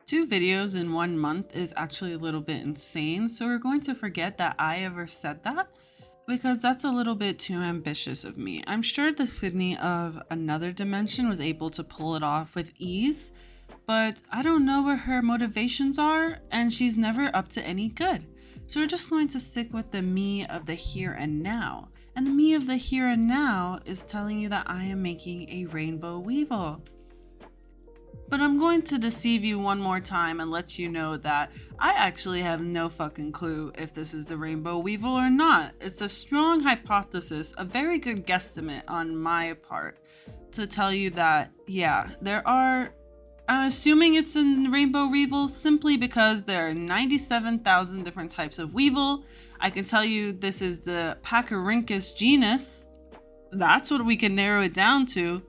2 videos in 1 month is actually a little bit insane, so we're going to forget that I ever said that because that's a little bit too ambitious of me. I'm sure the Sydney of another dimension was able to pull it off with ease, but I don't know where her motivations are, and she's never up to any good. So we're just going to stick with the me of the here and now. And the me of the here and now is telling you that I am making a Rainbow Weevil. But I'm going to deceive you one more time and let you know that I actually have no fucking clue if this is the Rainbow Weevil or not. It's a strong hypothesis, a very good guesstimate on my part to tell you that, yeah, I'm assuming it's a Rainbow Weevil simply because there are 97,000 different types of Weevil. I can tell you this is the Pachyrhynchus genus. That's what we can narrow it down to.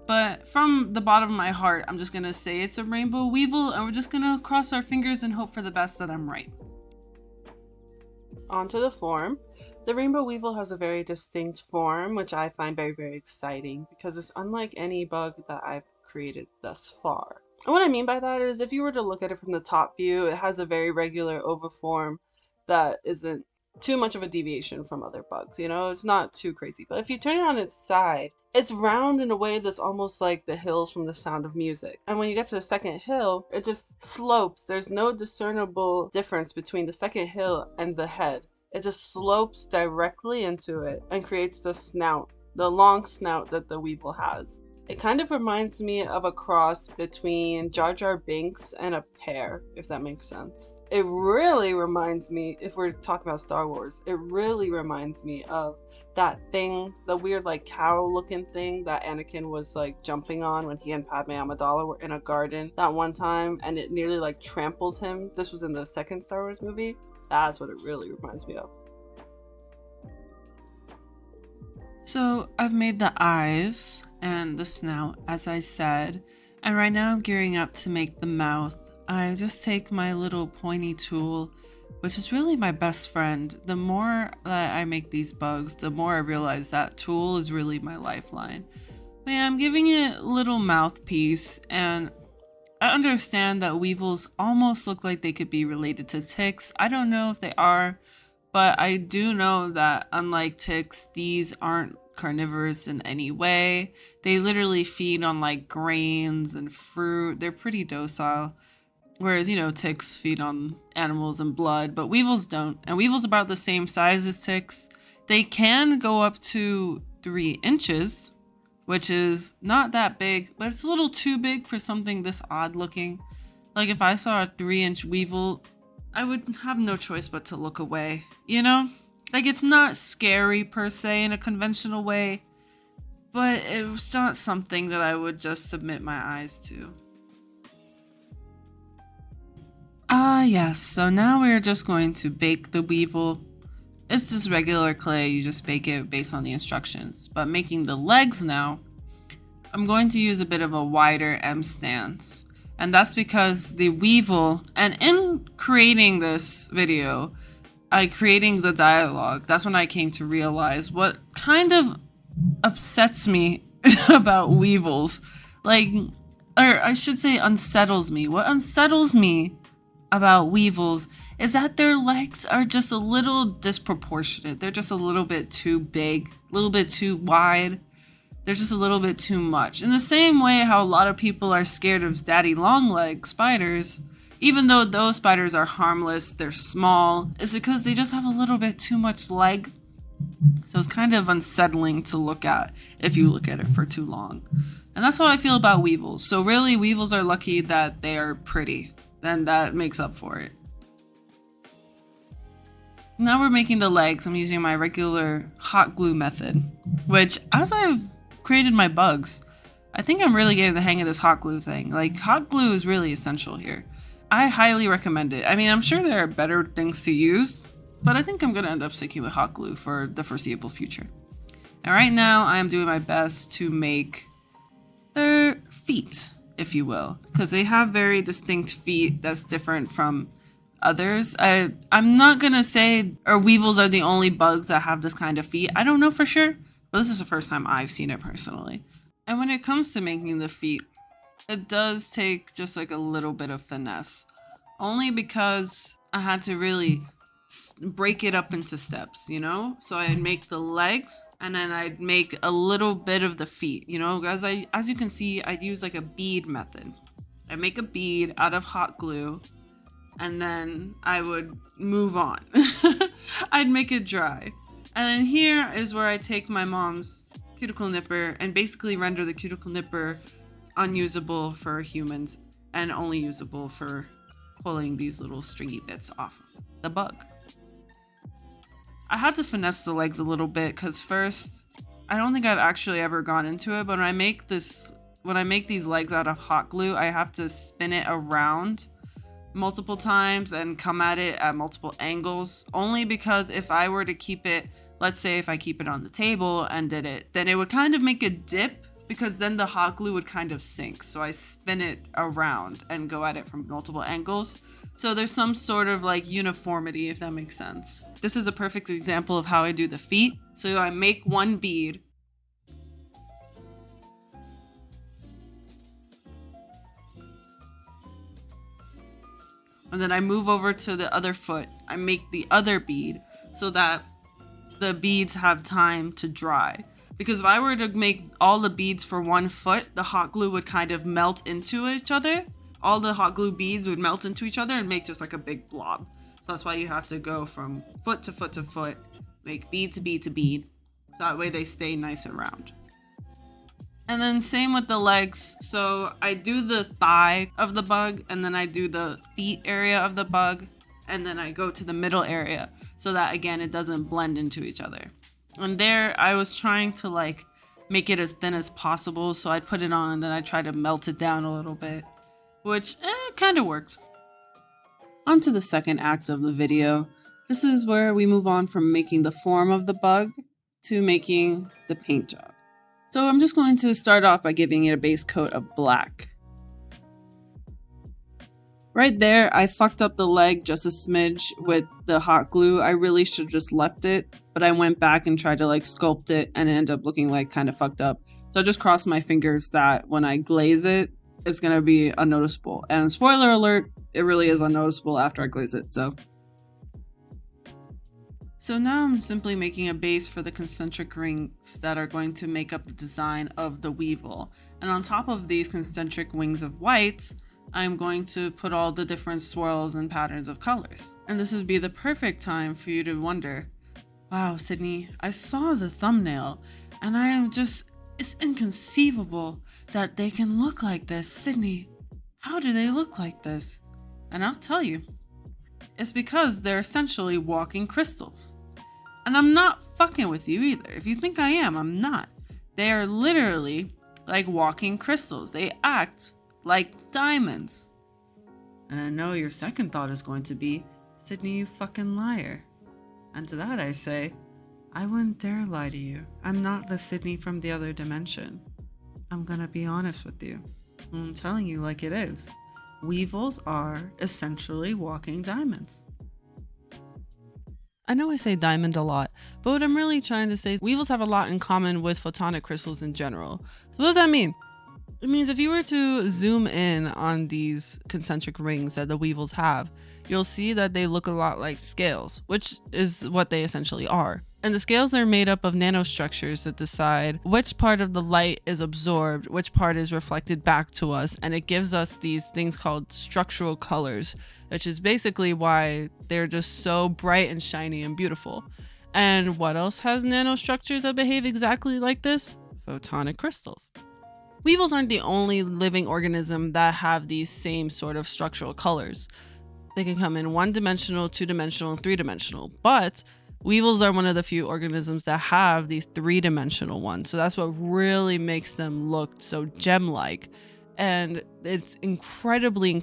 But from the bottom of my heart, I'm just going to say it's a Rainbow Weevil, and we're just going to cross our fingers and hope for the best that I'm right. Onto the form. The Rainbow Weevil has a very distinct form, which I find very, very exciting because it's unlike any bug that I've created thus far. And what I mean by that is if you were to look at it from the top view, it has a very regular oval form that isn't too much of a deviation from other bugs, you know, it's not too crazy. But if you turn it on its side, it's round in a way that's almost like the hills from The Sound of Music. And when you get to the second hill, it just slopes. There's no discernible difference between the second hill and the head. It just slopes directly into it and creates the snout, the long snout that the Weevil has. It kind of reminds me of a cross between Jar Jar Binks and a pear, if that makes sense. It really reminds me, if we're talking about Star Wars, it really reminds me of that thing, the weird like cow looking thing that Anakin was like jumping on when he and Padme Amidala were in a garden that one time, and it nearly like tramples him. This was in the second Star Wars movie. That's what it really reminds me of. So I've made the eyes and the snout, as I said, and right now I'm gearing up to make the mouth. I just take my little pointy tool, which is really my best friend. The more that I make these bugs, the more I realize that tool is really my lifeline. But yeah, I'm giving it a little mouthpiece, and I understand that weevils almost look like they could be related to ticks. I don't know if they are, but I do know that unlike ticks, these aren't carnivorous in any way. They literally feed on like grains and fruit. They're pretty docile. Whereas, you know, ticks feed on animals and blood, but weevils don't. And weevils about the same size as ticks. They can go up to 3 inches, which is not that big, but it's a little too big for something this odd looking. Like if I saw a 3-inch weevil, I would have no choice but to look away, you know? Like it's not scary per se in a conventional way, but it's not something that I would just submit my eyes to. Yes, so now we're just going to bake the weevil. It's just regular clay, you just bake it based on the instructions. But making the legs now, I'm going to use a bit of a wider M stance. And that's because the weevil, and in creating this video, creating the dialogue, that's when I came to realize what kind of upsets me about weevils. Like, or I should say unsettles me. What unsettles me about weevils is that their legs are just a little disproportionate. They're just a little bit too big, a little bit too wide. They're just a little bit too much. In the same way how a lot of people are scared of daddy long leg spiders, even though those spiders are harmless, they're small, it's because they just have a little bit too much leg. So it's kind of unsettling to look at if you look at it for too long. And that's how I feel about weevils. So really, weevils are lucky that they are pretty. Then that makes up for it. Now we're making the legs. I'm using my regular hot glue method, which as I've created my bugs, I think I'm really getting the hang of this hot glue thing. Like, hot glue is really essential here. I highly recommend it. I mean, I'm sure there are better things to use, but I think I'm going to end up sticking with hot glue for the foreseeable future. And right now, I am doing my best to make their feet, if you will, because they have very distinct feet that's different from others. I'm not going to say weevils are the only bugs that have this kind of feet. I don't know for sure, but this is the first time I've seen it personally. And when it comes to making the feet, it does take just like a little bit of finesse. Only because I had to really break it up into steps, you know? So I'd make the legs and then I'd make a little bit of the feet, you know? As you can see, I'd use like a bead method. I make a bead out of hot glue and then I would move on. I'd make it dry. And then here is where I take my mom's cuticle nipper and basically render the cuticle nipper unusable for humans and only usable for pulling these little stringy bits off the bug. I had to finesse the legs a little bit because first, I don't think I've actually ever gone into it, but when I make these legs out of hot glue, I have to spin it around multiple times and come at it at multiple angles, only because if I were to keep it, let's say if I keep it on the table and did it, then it would kind of make a dip because then the hot glue would kind of sink. So I spin it around and go at it from multiple angles. So there's some sort of like uniformity, if that makes sense. This is a perfect example of how I do the feet. So I make one bead. And then I move over to the other foot. I make the other bead so that the beads have time to dry. Because if I were to make all the beads for one foot, the hot glue would kind of melt into each other. All the hot glue beads would melt into each other and make just like a big blob. So that's why you have to go from foot to foot to foot, make bead to bead to bead. So that way they stay nice and round. And then same with the legs. So I do the thigh of the bug and then I do the feet area of the bug. And then I go to the middle area so that again, it doesn't blend into each other. And there I was trying to like make it as thin as possible. So I'd put it on and then I try to melt it down a little bit, which kind of worked. On to the second act of the video. This is where we move on from making the form of the bug to making the paint job. So I'm just going to start off by giving it a base coat of black. Right there, I fucked up the leg just a smidge with the hot glue. I really should have just left it, but I went back and tried to like sculpt it and it ended up looking like kind of fucked up. So I just crossed my fingers that when I glaze it, it's going to be unnoticeable. And spoiler alert, it really is unnoticeable after I glaze it, so now I'm simply making a base for the concentric rings that are going to make up the design of the weevil. And on top of these concentric wings of white, I'm going to put all the different swirls and patterns of colors. And this would be the perfect time for you to wonder, wow, Sydney, I saw the thumbnail and I am just, it's inconceivable that they can look like this. Sydney, how do they look like this? And I'll tell you, it's because they're essentially walking crystals. And I'm not fucking with you either. If you think I am, I'm not. They are literally like walking crystals. They act like diamonds. And I know your second thought is going to be, Sydney, you fucking liar. And to that I say, I wouldn't dare lie to you. I'm not the Sydney from the other dimension. I'm gonna be honest with you. I'm telling you like it is. Weevils are essentially walking diamonds. I know I say diamond a lot, but what I'm really trying to say is weevils have a lot in common with photonic crystals in general. So what does that mean? It means if you were to zoom in on these concentric rings that the weevils have, you'll see that they look a lot like scales, which is what they essentially are. And the scales are made up of nanostructures that decide which part of the light is absorbed, which part is reflected back to us, and it gives us these things called structural colors, which is basically why they're just so bright and shiny and beautiful. And what else has nanostructures that behave exactly like this? Photonic crystals. Weevils aren't the only living organism that have these same sort of structural colors. They can come in one-dimensional, two-dimensional, and three-dimensional, but weevils are one of the few organisms that have these three-dimensional ones. So that's what really makes them look so gem-like. And it's incredibly,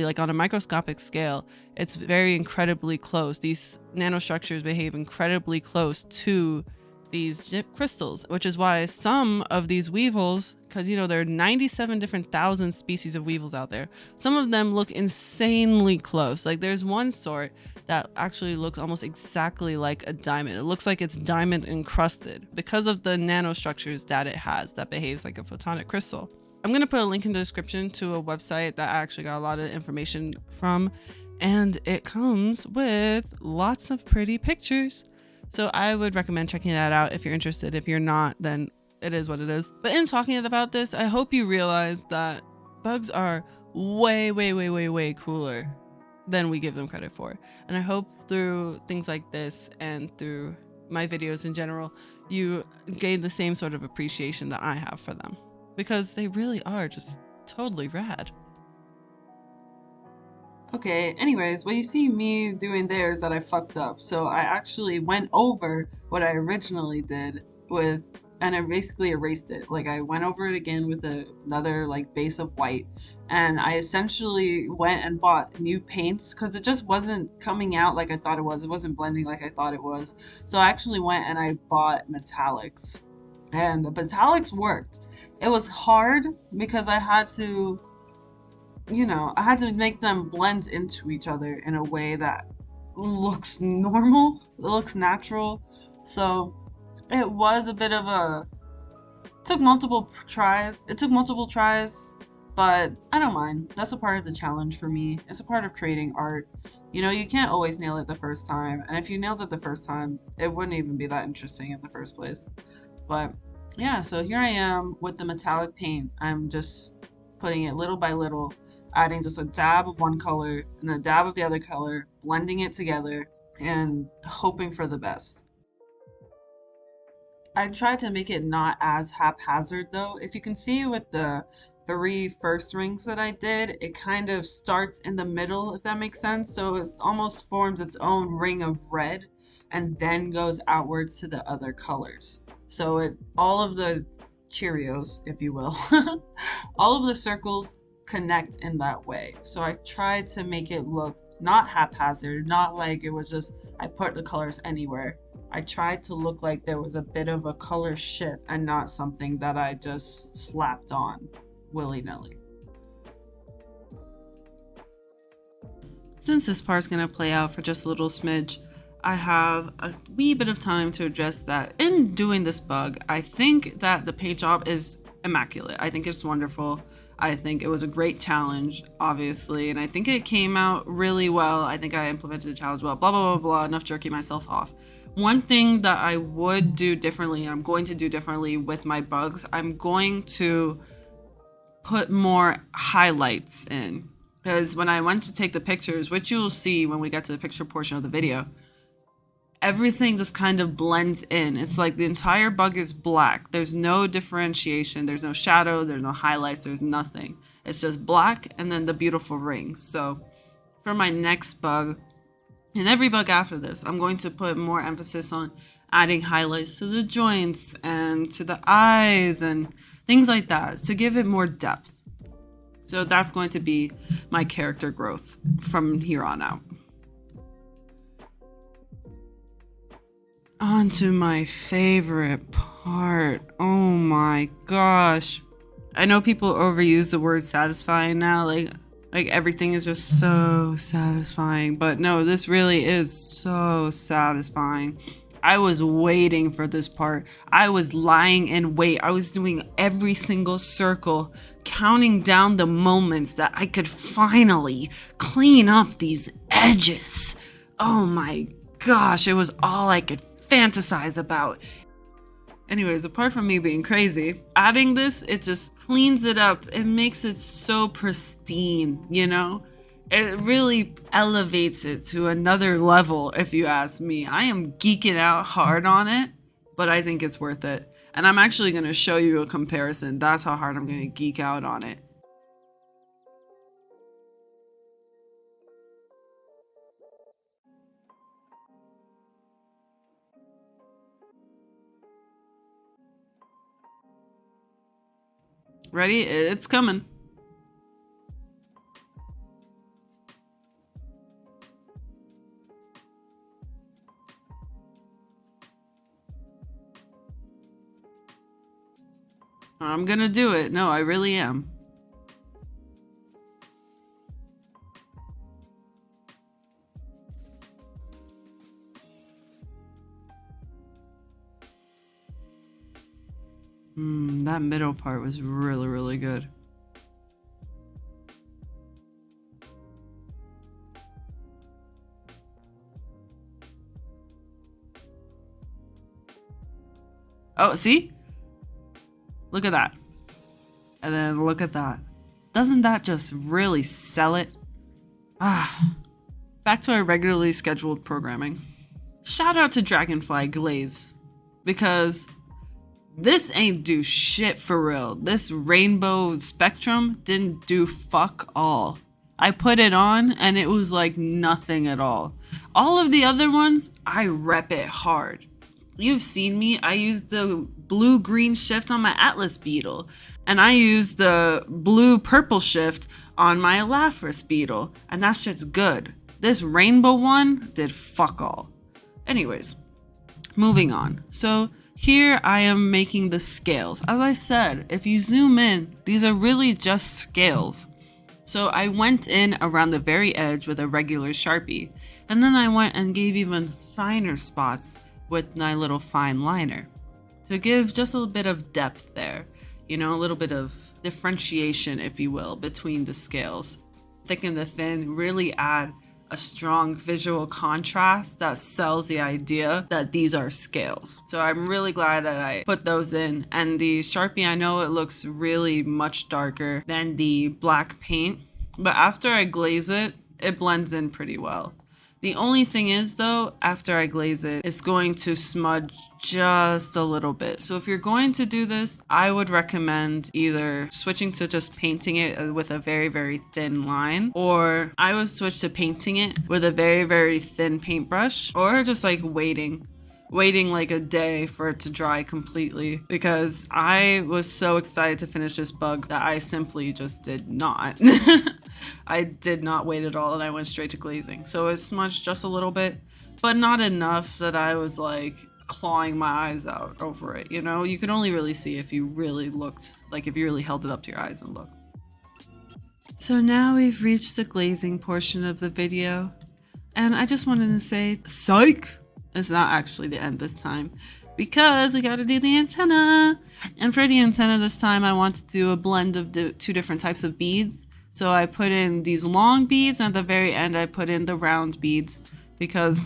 like on a microscopic scale, it's very incredibly close. These nanostructures behave incredibly close to these crystals, which is why some of these weevils, because there are 97 different thousand species of weevils out there, some of them look insanely close. Like there's one sort that actually looks almost exactly like a diamond. It looks like it's diamond encrusted because of the nanostructures that it has that behaves like a photonic crystal. I'm going to put a link in the description to a website that I actually got a lot of information from, and it comes with lots of pretty pictures. So I would recommend checking that out if you're interested. If you're not, then it is what it is. But in talking about this, I hope you realize that bugs are way, way, way, way, way cooler than we give them credit for. And I hope through things like this and through my videos in general, you gain the same sort of appreciation that I have for them, because they really are just totally rad. Okay, anyways, what you see me doing there is that I fucked up. So I actually went over what I originally did with, and I basically erased it. Like I went over it again with another like base of white, and I essentially went and bought new paints because it just wasn't coming out like I thought it was. It wasn't blending like I thought it was. So I actually went and I bought metallics, and the metallics worked. It was hard because I had to, I had to make them blend into each other in a way that looks normal, it looks natural. So it was a bit of a, took multiple tries. It took multiple tries, but I don't mind. That's a part of the challenge for me. It's a part of creating art. You can't always nail it the first time. And if you nailed it the first time, it wouldn't even be that interesting in the first place. But yeah, so here I am with the metallic paint. I'm just putting it little by little, adding just a dab of one color and a dab of the other color, blending it together and hoping for the best. I tried to make it not as haphazard though. If you can see with the three first rings that I did, it kind of starts in the middle, if that makes sense. So it almost forms its own ring of red and then goes outwards to the other colors. So all of the Cheerios, if you will, all of the circles connect in that way. So I tried to make it look not haphazard, not like it was just I put the colors anywhere. I tried to look like there was a bit of a color shift and not something that I just slapped on willy-nilly. Since this part's going to play out for just a little smidge, I have a wee bit of time to address that. In doing this bug, I think that the paint job is immaculate. I think it's wonderful. I think it was a great challenge, obviously, and I think it came out really well. I think I implemented the challenge well, blah, blah, blah, blah, enough jerking myself off. One thing that I would do differently, and I'm going to do differently with my bugs, I'm going to put more highlights in. Because when I went to take the pictures, which you'll see when we get to the picture portion of the video, everything just kind of blends in. It's like the entire bug is black. There's no differentiation. There's no shadows. There's no highlights. There's nothing. It's just black and then the beautiful rings. So for my next bug, and every bug after this, I'm going to put more emphasis on adding highlights to the joints and to the eyes and things like that to give it more depth. So that's going to be my character growth from here on out. On to my favorite part. Oh my gosh. I know people overuse the word satisfying now, like everything is just so satisfying, but no, this really is so satisfying. I was waiting for this part. I was lying in wait. I was doing every single circle, counting down the moments that I could finally clean up these edges. Oh my gosh, it was all I could fantasize about. Anyways, apart from me being crazy, adding this, it just cleans it up. It makes it so pristine, It really elevates it to another level, if you ask me. I am geeking out hard on it, but I think it's worth it. And I'm actually going to show you a comparison. That's how hard I'm going to geek out on it. Ready? It's coming. I'm gonna do it. No, I really am. That middle part was really, really good. Oh, see? Look at that. And then look at that. Doesn't that just really sell it? Back to our regularly scheduled programming. Shout out to Dragonfly Glaze, because this ain't do shit for real. This rainbow spectrum didn't do fuck all. I put it on and it was like nothing at all. All of the other ones, I rep it hard. You've seen me, I use the blue-green shift on my Atlas Beetle, and I use the blue-purple shift on my Elaphrus Beetle, and that shit's good. This rainbow one did fuck all. Anyways, moving on. So here I am making the scales. As I said, if you zoom in, these are really just scales. So I went in around the very edge with a regular Sharpie, and then I went and gave even finer spots with my little fine liner to give just a little bit of depth there, you know, a little bit of differentiation, if you will, between the scales. Thicken the thin, really add a strong visual contrast that sells the idea that these are scales. So I'm really glad that I put those in. And the Sharpie, I know it looks really much darker than the black paint, but after I glaze it, it blends in pretty well. The only thing is though, after I glaze it, it's going to smudge just a little bit. So if you're going to do this, I would recommend either switching to just painting it with a very, very thin line, or I would switch to painting it with a very, very thin paintbrush, or just like waiting like a day for it to dry completely, because I was so excited to finish this bug that I simply just did not. I did not wait at all, and I went straight to glazing. So it smudged just a little bit, but not enough that I was like clawing my eyes out over it. You know, you can only really see if you really looked, like if you really held it up to your eyes and looked. So now we've reached the glazing portion of the video, and I just wanted to say, psych! It's not actually the end this time, because we got to do the antenna. And for the antenna this time, I want to do a blend of two different types of beads. So I put in these long beads, and at the very end I put in the round beads, because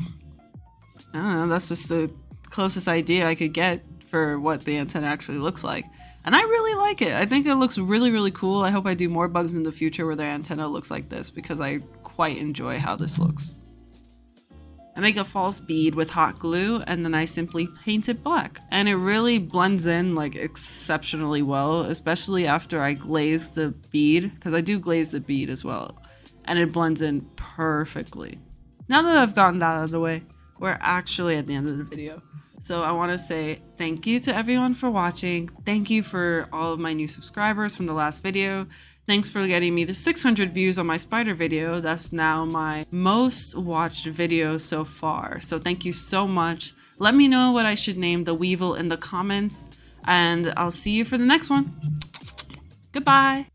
I don't know, that's just the closest idea I could get for what the antenna actually looks like. And I really like it. I think it looks really, really cool. I hope I do more bugs in the future where their antenna looks like this, because I quite enjoy how this looks. I make a false bead with hot glue, and then I simply paint it black. And it really blends in like exceptionally well, especially after I glaze the bead, because I do glaze the bead as well. And it blends in perfectly. Now that I've gotten that out of the way, we're actually at the end of the video. So I want to say thank you to everyone for watching. Thank you for all of my new subscribers from the last video. Thanks for getting me to 600 views on my spider video. That's now my most watched video so far. So thank you so much. Let me know what I should name the Weevil in the comments, and I'll see you for the next one. Goodbye.